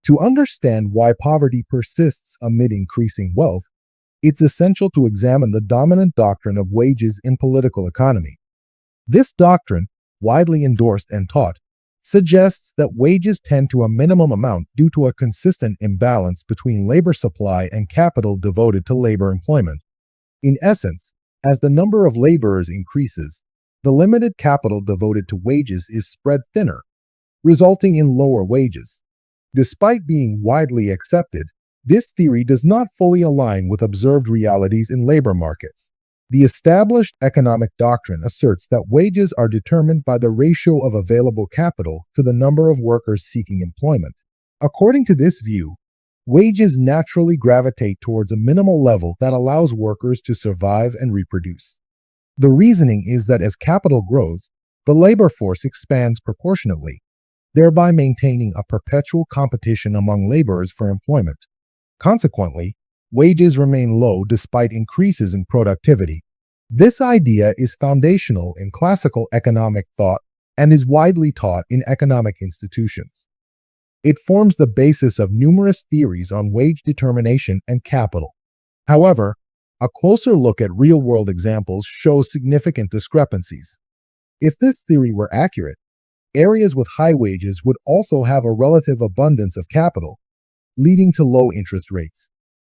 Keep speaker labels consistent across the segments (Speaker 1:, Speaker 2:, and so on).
Speaker 1: To understand why poverty persists amid increasing wealth, it's essential to examine the dominant doctrine of wages in political economy. This doctrine, widely endorsed and taught, suggests that wages tend to a minimum amount due to a consistent imbalance between labor supply and capital devoted to labor employment. In essence, as the number of laborers increases, the limited capital devoted to wages is spread thinner, resulting in lower wages. Despite being widely accepted, this theory does not fully align with observed realities in labor markets. The established economic doctrine asserts that wages are determined by the ratio of available capital to the number of workers seeking employment. According to this view, wages naturally gravitate towards a minimal level that allows workers to survive and reproduce. The reasoning is that as capital grows, the labor force expands proportionately, thereby maintaining a perpetual competition among laborers for employment. Consequently, wages remain low despite increases in productivity. This idea is foundational in classical economic thought and is widely taught in economic institutions. It forms the basis of numerous theories on wage determination and capital. However, a closer look at real-world examples shows significant discrepancies. If this theory were accurate, areas with high wages would also have a relative abundance of capital, leading to low interest rates,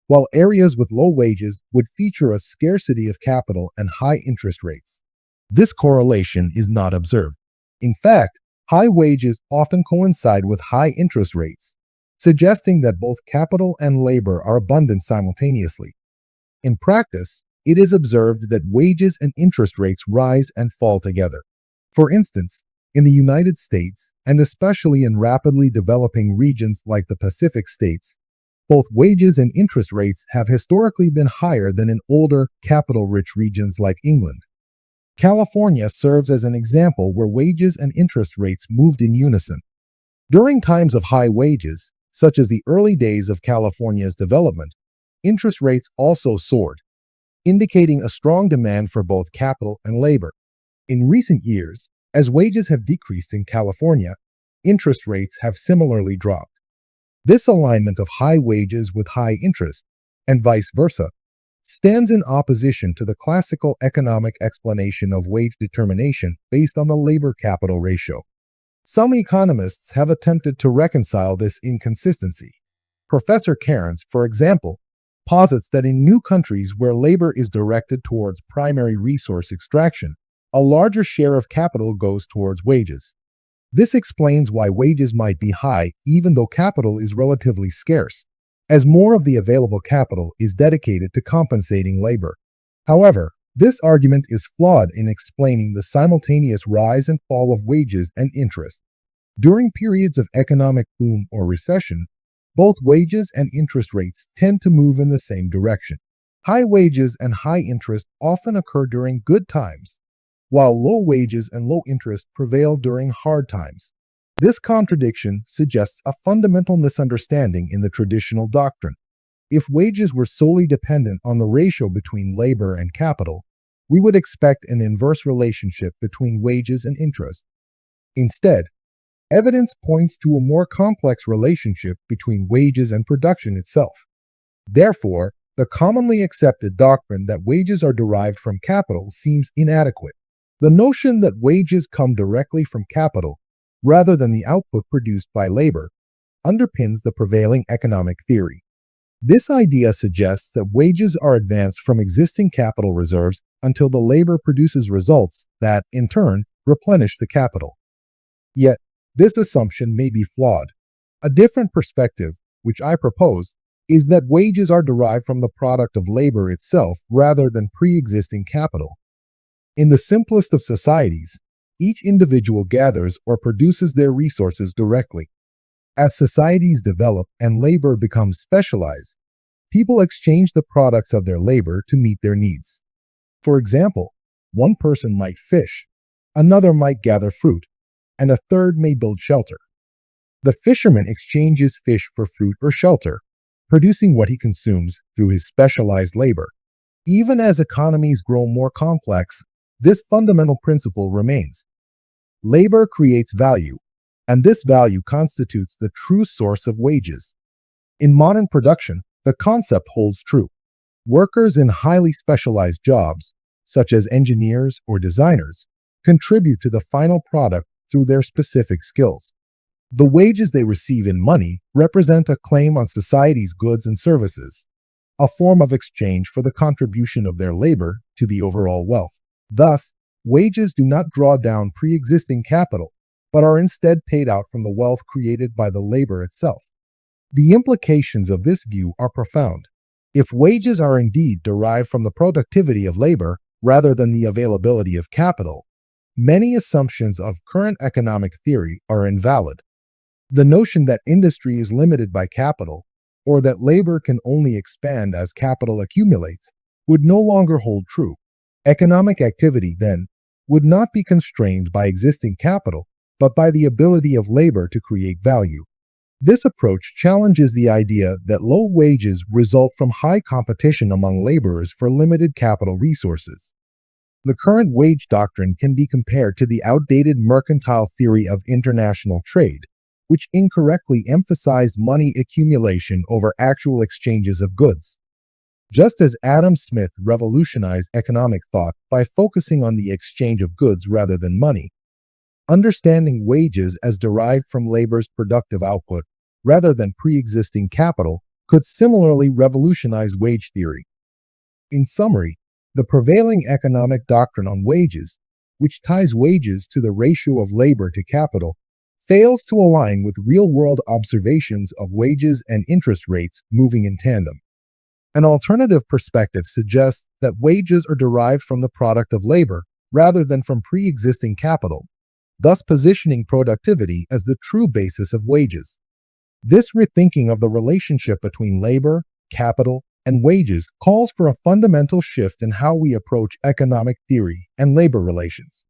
Speaker 1: while areas with low wages would feature a scarcity of capital and high interest rates. This correlation is not observed. In fact, high wages often coincide with high interest rates, suggesting that both capital and labor are abundant simultaneously. In practice, it is observed that wages and interest rates rise and fall together. For instance, in the United States, and especially in rapidly developing regions like the Pacific states, both wages and interest rates have historically been higher than in older, capital-rich regions like England. California serves as an example where wages and interest rates moved in unison. During times of high wages, such as the early days of California's development, interest rates also soared, indicating a strong demand for both capital and labor. In recent years, as wages have decreased in California, interest rates have similarly dropped. This alignment of high wages with high interest, and vice versa, stands in opposition to the classical economic explanation of wage determination based on the labor-capital ratio. Some economists have attempted to reconcile this inconsistency. Professor Cairns, for example, posits that in new countries where labor is directed towards primary resource extraction, a larger share of capital goes towards wages. This explains why wages might be high even though capital is relatively scarce, as more of the available capital is dedicated to compensating labor. However, this argument is flawed in explaining the simultaneous rise and fall of wages and interest. During periods of economic boom or recession, both wages and interest rates tend to move in the same direction. High wages and high interest often occur during good times, while low wages and low interest prevail during hard times. This contradiction suggests a fundamental misunderstanding in the traditional doctrine. If wages were solely dependent on the ratio between labor and capital, we would expect an inverse relationship between wages and interest. Instead, evidence points to a more complex relationship between wages and production itself. Therefore, the commonly accepted doctrine that wages are derived from capital seems inadequate. The notion that wages come directly from capital, rather than the output produced by labor, underpins the prevailing economic theory. This idea suggests that wages are advanced from existing capital reserves until the labor produces results that, in turn, replenish the capital. Yet, this assumption may be flawed. A different perspective, which I propose, is that wages are derived from the product of labor itself rather than pre-existing capital. In the simplest of societies, each individual gathers or produces their resources directly. As societies develop and labor becomes specialized, people exchange the products of their labor to meet their needs. For example, one person might fish, another might gather fruit, and a third may build shelter. The fisherman exchanges fish for fruit or shelter, producing what he consumes through his specialized labor. Even as economies grow more complex, this fundamental principle remains. Labor creates value, and this value constitutes the true source of wages. In modern production, the concept holds true. Workers in highly specialized jobs, such as engineers or designers, contribute to the final product through their specific skills. The wages they receive in money represent a claim on society's goods and services, a form of exchange for the contribution of their labor to the overall wealth. Thus, wages do not draw down pre-existing capital, but are instead paid out from the wealth created by the labor itself. The implications of this view are profound. If wages are indeed derived from the productivity of labor rather than the availability of capital, many assumptions of current economic theory are invalid. The notion that industry is limited by capital, or that labor can only expand as capital accumulates, would no longer hold true. Economic activity, then, would not be constrained by existing capital, but by the ability of labor to create value. This approach challenges the idea that low wages result from high competition among laborers for limited capital resources. The current wage doctrine can be compared to the outdated mercantile theory of international trade, which incorrectly emphasized money accumulation over actual exchanges of goods. Just as Adam Smith revolutionized economic thought by focusing on the exchange of goods rather than money, understanding wages as derived from labor's productive output rather than pre-existing capital could similarly revolutionize wage theory. In summary, the prevailing economic doctrine on wages, which ties wages to the ratio of labor to capital, fails to align with real-world observations of wages and interest rates moving in tandem. An alternative perspective suggests that wages are derived from the product of labor rather than from pre-existing capital, thus positioning productivity as the true basis of wages. This rethinking of the relationship between labor, capital, and wages calls for a fundamental shift in how we approach economic theory and labor relations.